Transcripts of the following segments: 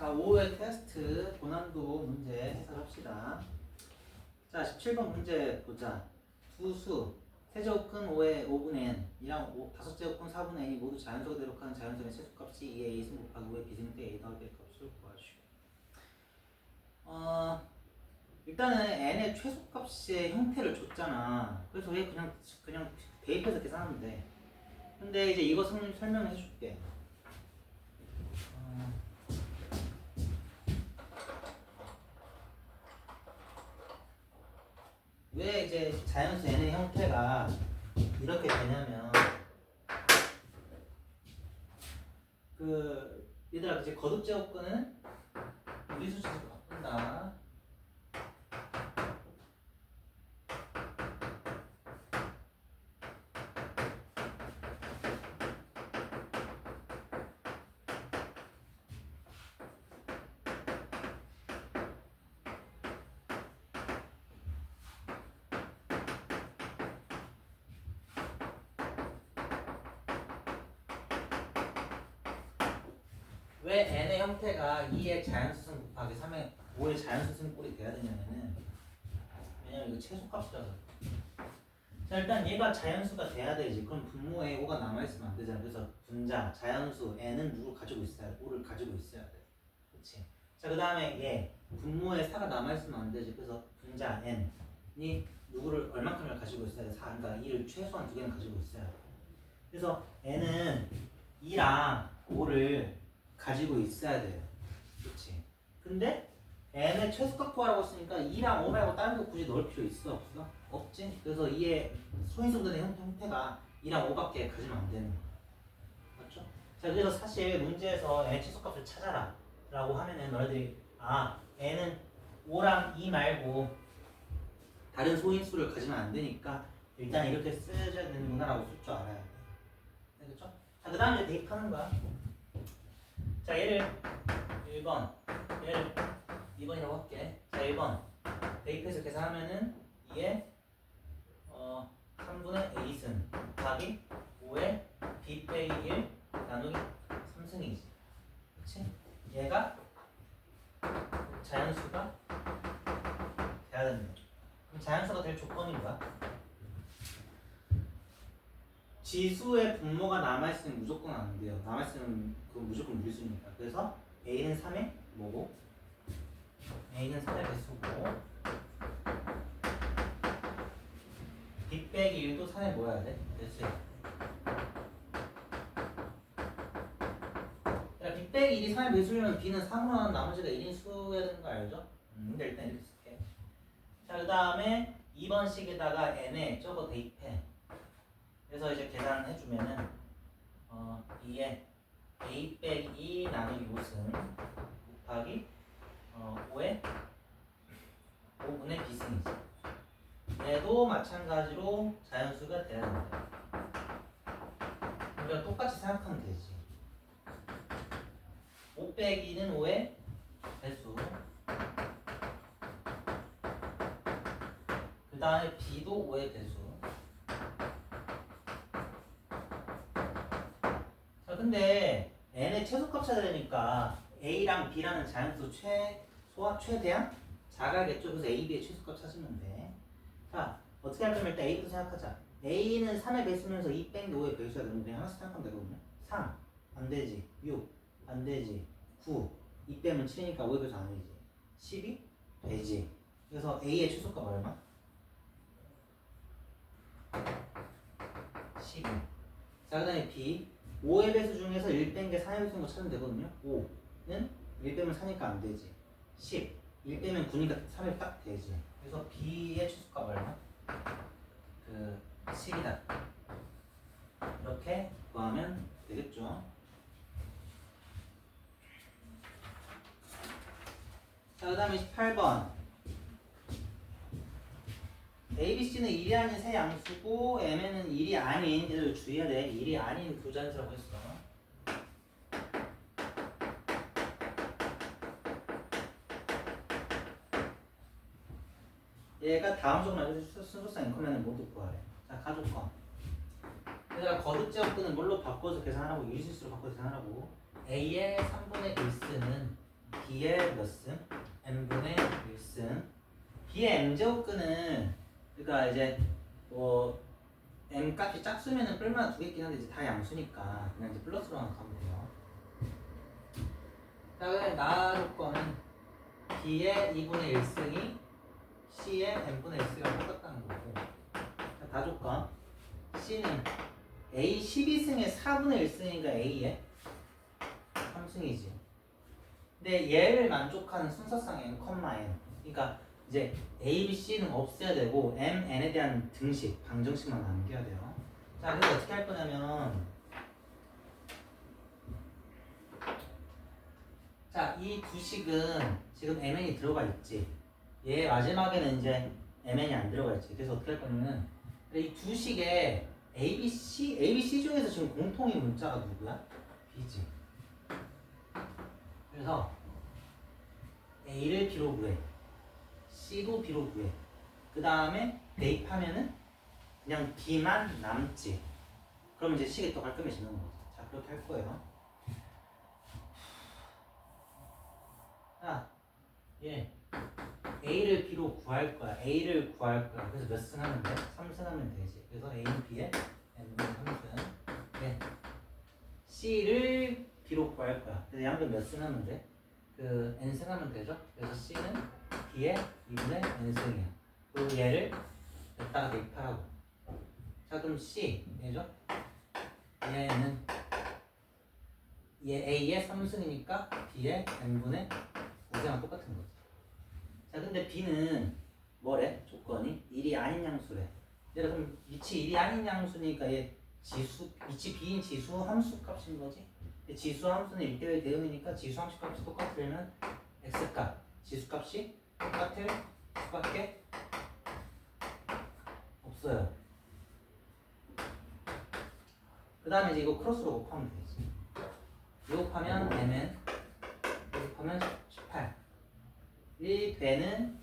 자, 5회 테스트 고난도 문제 해설합시다. 자, 17번 문제 보자. 두 수, 세제곱근 5의 5분의 n이랑 5제곱근 4분의 n이 모두 자연수가 대록하는 자연수의 최소값이 2의 a승 곱하기 5의 비승 때 a 더하기 b 값을 구하시오. 일단은 n의 최소값의 형태를 줬잖아. 그래서 얘 그냥 대입해서 계산하면 돼. 근데 이제 이거 설명해 줄게. 왜 이제 자연수 n의 형태가 이렇게 되냐면, 얘들아, 이제 거듭제곱근은 무리수식으로 바꾼다. 왜 n의 형태가 2의 자연수승 곱하기 3의 5의 자연수승 꼴이 돼야 되냐면은, 왜냐면 이거 최소값이라서. 자, 일단 얘가 자연수가 돼야 되지. 그럼 분모에 5가 남아있으면 안 되잖아. 그래서 분자, 자연수 n은 누구를 가지고 있어야 돼? 5를 가지고 있어야 돼. 그치? 자, 그 다음에 얘 분모에 4가 남아있으면 안 되지. 그래서 분자 n이 누구를 얼만큼을 가지고 있어야 돼? 4, 그러니까 2를 최소한 2개는 가지고 있어야 돼. 그래서 n은 2랑 5를 가지고 있어야 돼요. 그렇지? 근데 n의 최소값 구하라고 했으니까 2랑 5 말고 다른 거 굳이 넣을 필요 있어? 없어? 없지? 그래서 2의 소인수분의 형태가 2랑 5밖에 가지면 안 되는 거야. 맞죠? 자, 그래서 사실 문제에서 n의 최소값을 찾아라 라고 하면은 너희들이 n은 5랑 2 말고 다른 소인수를 가지면 안 되니까 일단 이렇게 쓰셔야 되는구나 라고 쓸 줄 알아야 돼. 그렇죠? 자, 그 다음에 이제 대입하는 거야. 자, 얘를 1번, 얘를 2번이라고 할게. 자, 1번 대입해서 계산하면은 2의 3분의 a승 곱하기 5의 b 빼기 1 나누기 3승이지. 그치? 얘가 자연수가 돼야 된다. 그럼 자연수가 될 조건이 뭐야? 지수의 분모가 남아있으면 무조건 안 돼요. 남아있으면 그건 무조건 무리수니까. 그래서 a는 3의 뭐고? a는 3의 배수고 b 빼기 1도 3의 뭐여야 돼? 배수야. 그러니까 b 빼기 1이 3의 배수면 b는 3으로 하는 나머지가 1인 수여야 되는 거 알죠? 근데 일단 이렇게 쓸게. 자, 그 다음에 2번 식에다가 n에 저거 대입해. 그래서 이제 계산해주면은 2에 a 빼기 2 나누기 5승 곱하기 5에 5분의 b승이지. 얘도 마찬가지로 자연수가 돼야 된다. 우리가 똑같이 생각하면 되지. 5 빼기는 5의 배수, 그 다음에 b도 5의 배수. 자, 근데 n의 최소값 찾아내니까 a랑 b라는 자연수 최소와 최대한 작아야겠죠. 그래서 a, b의 최소값 찾으면 돼. 자, 어떻게 할 거면 일단 a부터 생각하자. a는 3의 배수면서 2 뺀 게 5의 배수야 되는데 하나씩 생각하면 되거든요. 3 안 되지, 6 안 되지, 9 2 빼면 7이니까 5의 배수 아니지, 12 되지. 그래서 a의 최소값 얼마? 12. 자, 그 다음에 b 5의 배수 중에서 1 뺀 게 3의 배수인 거 찾으면 되거든요. 5는 1 빼면 4니까 안 되지. 10 1 빼면 9니까 3이 딱 되지. 그래서 b의 최소값 얼마? 10이다. 이렇게 구하면 되겠죠. 자, 그 다음에 18번 ABC는 1이 아닌 세 양수고 M에는 1이 아닌, 얘들 주의해야 돼. 1이 아닌 교자수라고 했어. 얘가 다음 조건을 순서상 앵커면은 모두 구하래. 자, 가족권. 얘들아, 거듭제곱근은 뭘로 바꿔서 계산하라고? 유리수로 바꿔서 계산하라고. A의 3분의 1승은 b의 몇 승? n분의 1승. b의 m제곱근은 그러니까 이제 뭐 m 값이 짝수면은 뿔마다 두 개 있긴 한데 이제 다 양수니까 그냥 이제 플러스로만 가면 돼요. 자, 그럼 나 조건은 b의 2분의 1승이 c의 n분의 1승이랑 똑같다는 거고. 자, 다 조건. c는 a 12승의 4분의 1승이니까 a에 3승이지. 근데 얘를 만족하는 순서상 n, n. 그러니까 이제 a, b, c는 없애야 되고 m, n에 대한 등식, 방정식만 남겨야 돼요. 자, 그래서 어떻게 할 거냐면 자, 이 두 식은 지금 mn이 들어가 있지. 얘 마지막에는 이제 mn이 안 들어가 있지. 그래서 어떻게 할 거냐면 이 두 식의 ABC 중에서 지금 공통인 문자가 누구야? b지. 그래서 a를 b로 구해. c도 b로 구해. 그 다음에 대입하면은 그냥 b만 남지. 그럼 이제 식이 또 깔끔해지는 거지. 자, 그렇게 할 거예요. 자, 예. a를 b로 구할 거야. a를 구할 거야. 그래서 몇 승 하면 돼? 3승 하면 되지. 그래서 a는 b에 n분의 3승. 예. c를 b로 구할 거야. 그래서 양변 몇 승 하면 돼? 그 n승 하면 되죠. 그래서 c는 b에 2분의 n승이야. 그리고 얘를 여기다가 대입하라고. 자, 그럼 c 얘죠? 얘는 얘 a의 3승이니까 b의 n분의 5승이랑 똑같은 거지. 자, 근데 b는 뭐래? 조건이 1이 아닌 양수래. 얘가 그럼 위치 1이 아닌 양수니까 얘 지수, 위치 b인 지수 함수 값인 거지. 지수 함수는 1대1 대응이니까 지수 함수 값이 똑같으려면 x값, 지수 값이 똑같을 수밖에 없어요. 그 다음에 이제 이거 크로스로 곱하면 되지. 이거 곱하면 mn, 이거 곱하면 18. 1 배는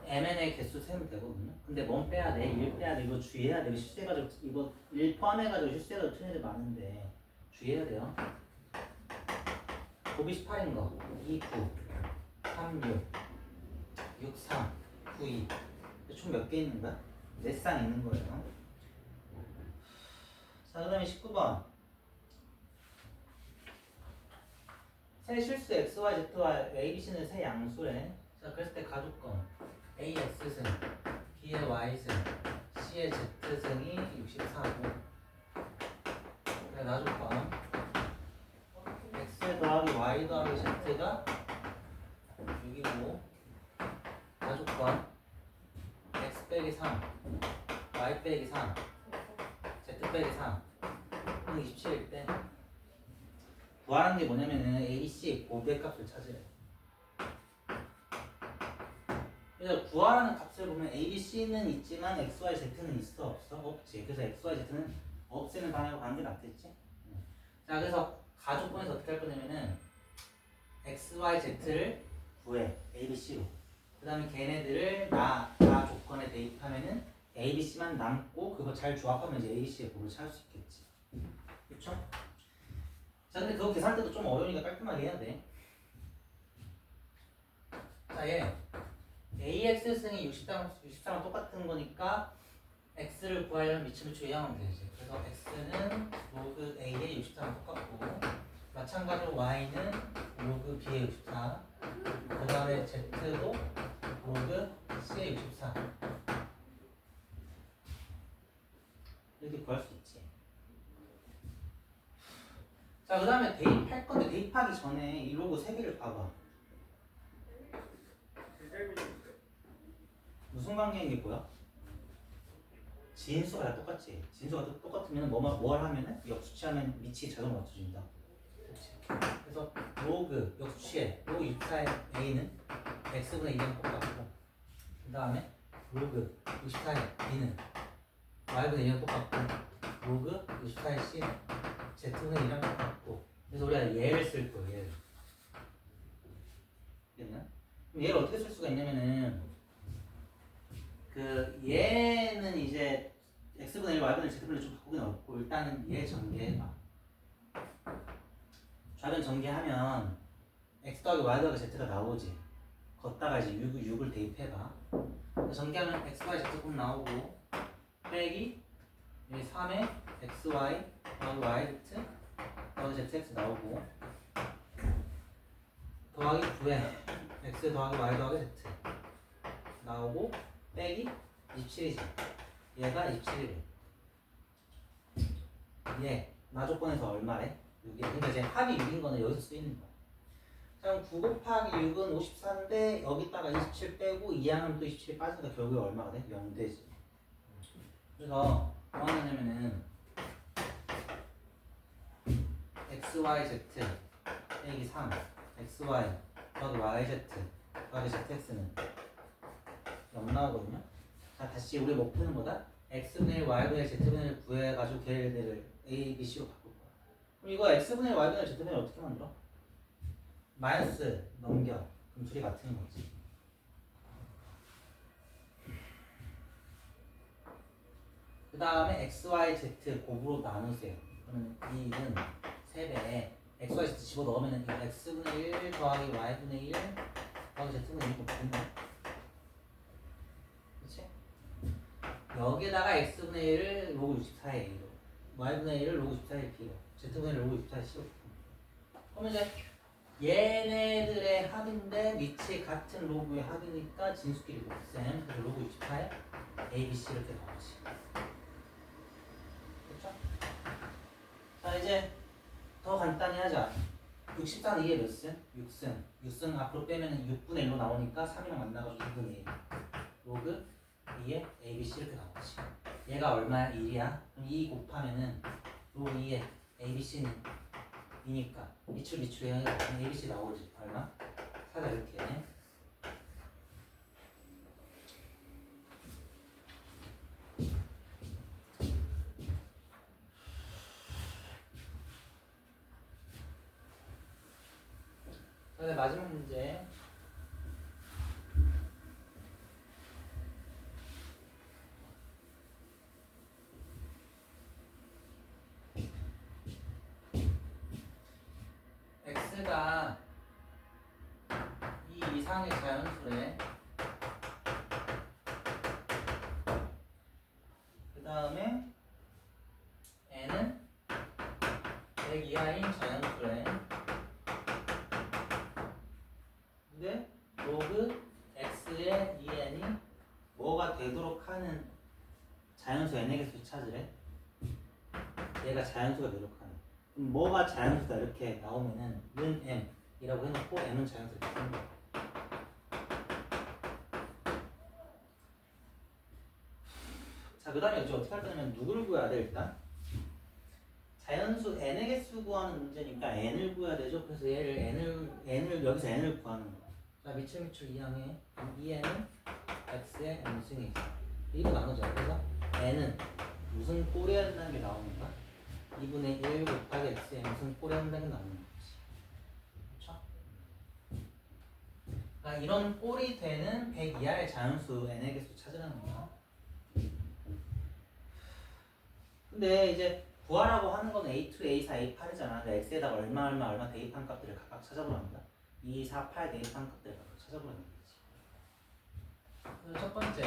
mn의 개수 세면 되거든요. 근데 뭔 빼야 돼? 1 빼야 돼. 이거 주의해야 돼. 이거 실수해가지고 이거 1 포함해가지고 실수해가지고 틀린 애들 많은데 주의해야 돼요. 곱이 18인 거 2, 9, 3, 6, 6, 3, 9, 2. 총 몇 개 있는 거야? 4쌍 있는 거예요. 자, 그 다음에 19번. 세 실수 x, y, z와 a, b, c는 세 양수래. 자, 그랬을 때 가족건 a x승, b의 y승, c의 z승이 64고. 그래, 나조건 x 더하기 y 더하기 z가 6이고, 나조건 x 빼기 3, y 빼기 3, z 빼기 3, 27일 때 구하는 게 뭐냐면은 a, b, c 고배 값을 찾으래. 그래서 구하라는 값을 보면 a, b, c는 있지만 x, y, z는 있어 없어? 없지. 그래서 x, y, z는 없애는 방향으로 가는 게 낫겠지. 자, 그래서 가족권에서 어떻게 할 거냐면은 x, y, z를 구해 a, b, c로. 그 다음에 걔네들을 나 조건에 대입하면은 a, b, c만 남고 그거 잘 조합하면 이제 a, b, c의 곱을 찾을 수 있겠지. 그렇죠? 자, 근데 그거 계산할 때도 좀 어려우니까 깔끔하게 해야 돼. 자, 얘 AX승이 64랑 똑같은 거니까 X를 구하려면 미치면 주의하면 되지. 그래서 X는 로그 A의 64랑 똑같고, 마찬가지로 Y는 로그 B의 64, 그 다음에 Z도 로그 C의 64. 이렇게 구할 수 있지. 자, 그 다음에 대입할 건데 대입하기 전에 이 로그 3개를 봐봐. 무슨 관계인 게 뭐야? 진수가 다 똑같지. 진수가 똑같으면 뭘 하면은 역수치하면 밑이 자동으로 맞춰준다. 그렇지. 그래서 로그 역수치에 로그 64의 a는 x분의 2랑 똑같고, 그 다음에 로그 64의 b는 y분의 2랑 똑같고, 로그 64의 c는 z분의 2랑 똑같고. 그래서 우리가 얘를 쓸 거예요. 얘를. 됐나? 그럼 얘를 어떻게 쓸 수가 있냐면은 그 얘는 이제 x분의 1, y분의 1, z분의 1 좀 바꾸긴 어렵고, 일단은 얘 전개해봐. 좌변 전개하면 x 더하기 y 더하기 z가 나오지. 걷다가 이제 6을 대입해봐. 전개하면 x, y, z 꼭 나오고 빼기 3에 x, y 더하기 y, z 더하기 z, x 나오고 더하기 9에 x 더하기 y 더하기 z 나오고 빼기 27이지. 얘가 27이래. 얘 마조건에서 얼마래? 6이. 그러니까 이제 합이 6인 거는 여기서 쓰이는 거야. 그럼 9 곱하기 6은 54인데 여기다가 27 빼고 2항은 또 27이 빠지니까 결국에 얼마가 돼? 0 되지. 그래서 뭐 하냐면은 xyz 빼기 3 xy 더하기 yz 더하기 zx는 0 나오거든요. 자, 다시 우리 못 푸는 거다. x분의 1, y분의 1, z분의 1 구해가지고 걔네들을 a, b, c로 바꿀 거야. 그럼 이거 x분의 1, y분의 1, z분의 1 어떻게 만들어? 마이너스 넘겨. 그럼 둘이 같은 거지. 그 다음에 x, y, z 곱으로 나누세요. 그러면 이 1은 3배에 x, y, z 집어넣으면 x분의 1 더하기 y분의 1 더하기 z분의 1 곱하는 거야. 그치? 여기에다가 x분의 1을 로그 64에 a로, y분의 1을 로그 64에 b로, z분의 1을 로그 64에 c로. 그러면 이제 얘네들의 합인데 위치 같은 로그의 합이니까 진수끼리 곱셈. 그래서 로그 64에 a, b, c 이렇게 나오지. 그렇죠? 자, 이제 더 간단히 하자. 64는 2에 몇 승? 6승. 6승 앞으로 빼면 6분의 1로 나오니까 3이랑 만나가지고 2분의 1. 로그 2에 a, b, c 이렇게 나오지. 얘가 얼마야? 1이야. 그럼 2 곱하면은 로그 2에 a, b, c는 2니까 미출해야 a, b, c 나오지. 얼마? 4가 이렇게. 자, 마지막 문제. x가 이 이상의 자연수래. 그 다음에 n은 100 이하인 자연수래. 근데 로그 x의 2n이 뭐가 되도록 하는 자연수 n의 개수 찾으래. 얘가 자연수가 되도록 하는. 그럼 뭐가 자연수다 이렇게 나오면은 는 m이라고 해놓고 m은 자연수 이렇게 쓰는 거야. 자, 그 다음에 이제 어떻게 할 거냐면 누구를 구해야 돼 일단? 자연수 n의 개수 구하는 문제니까 n을 구해야 되죠. 그래서 얘를 n을 여기서 n을 구하는 거야. 자, 미출 2항에 2n은 x의 n승이 있어. 이거 나누자. 그래서 n은 무슨 꼴이어야 된다는 게 나오니까 2분의 1 곱하기 x의 무슨 꼴이어야 된다는 게 나오는 거지. 그렇죠? 그러니까 이런 꼴이 되는 100 이하의 자연수 n의 개수 찾으라는 거야. 근데 이제 구하라고 하는 건 A2, A4, A8이잖아. x에다가 얼마 대입한 값들을 각각 찾아보랍니다. 2, 4, 8 대입한 값들을 각각 찾아보라는 거지. 그래서 첫 번째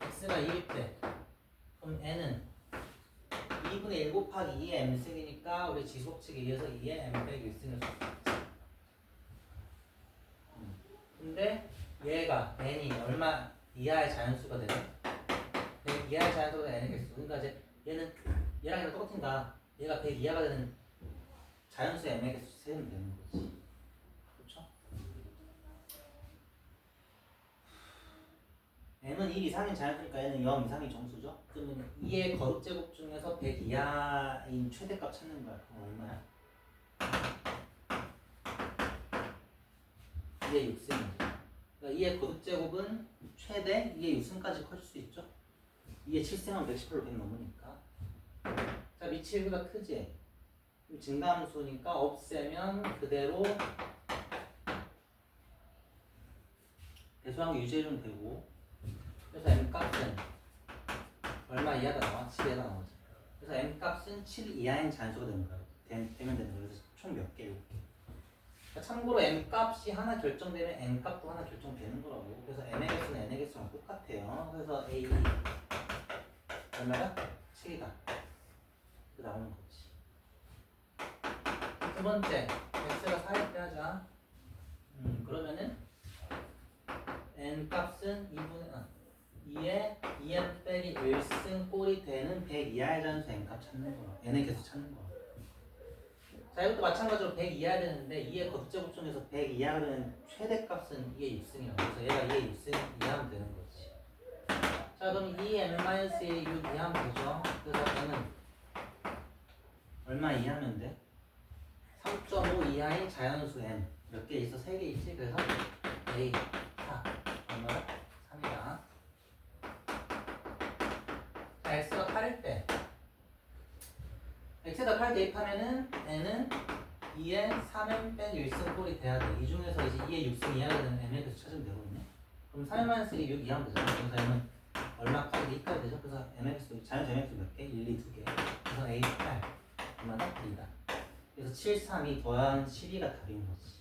x가 2일 때 그럼 n은 2분의 1 곱하기 2의 m승이니까 우리 지수법칙에 의해서 2의 m 빼기 1승을 썼지. 근데 얘가 n이 얼마 이하의 자연수가 되죠? 100 이하의 자연수가 되는 n의 개수. 그러니까 이제 얘는 얘랑 얘랑 똑같으니까 얘가 100 이하가 되는 자연수의 m의 개수 세면 되는 거지. 그렇죠? m은 1 이상인 자연수니까 얘는 0 이상인 정수죠. 그러면 2의 거듭제곱 중에서 100 이하인 최대값 찾는 거야. 그럼 얼마야? 2의 6승이죠. 그러니까 2의 거듭제곱은 최대 2의 6승까지 커질 수 있죠. 2의 7승하면 110%로 100 넘으니까. 자, 미치기가 크지? 증가함수니까 없애면 그대로 배수한 거 유지해주면 되고. 그래서 m값은 얼마 이하가 나와? 7 이하가 나오지. 그래서 m값은 7 이하인 자연수가 되는 거야. 되면 되는 거야. 그래서 총 몇 개? 6개. 참고로 m 값이 하나 결정되면 n 값도 하나 결정되는 거라고. 그래서 n의 개수는 n의 개수랑 똑같아요. 그래서 a 얼마야? 7이다. 이렇게 나오는 거지. 두 번째, x가 4일 때 하자. 그러면은 n 값은 2에 2n 빼기 1승 꼴이 되는 100 이하의 잔수 n 값 찾는 거야. n의 개수 찾는 거야. 자, 이것도 마찬가지로 100 이하야 되는데 2의 거듭제곱 중에서 100 이하가 되는 최대값은 2의 6승이라고. 그래서 얘가 2의 6승 이하면 되는 거지. 자, 그럼 2n-의 6 이하면 되죠. 그래서 n은 얼마 이하면 돼? 3.5 이하의 자연수 n 몇 개 있어? 3개 있지? 그래서 a 4 얼마야? 3이다. 자, x가 8일 때 x에다 8 대입하면은 n은 2에 3n 빼기 1승 꼴이 돼야 돼. 이 중에서 이제 2에 6승 이하가 되는 n에 대해서 찾으면 되거든요. 그럼 3n-3이 6 이하면 되잖아. 그래서 n은 얼마까지 이까지 되죠? 그래서 mx 자연수 mx 몇 개? 1, 2, 2개. 그래서 a 8 얼마나? 2다. 그래서 7, 3이 더한 12가 답인 거지.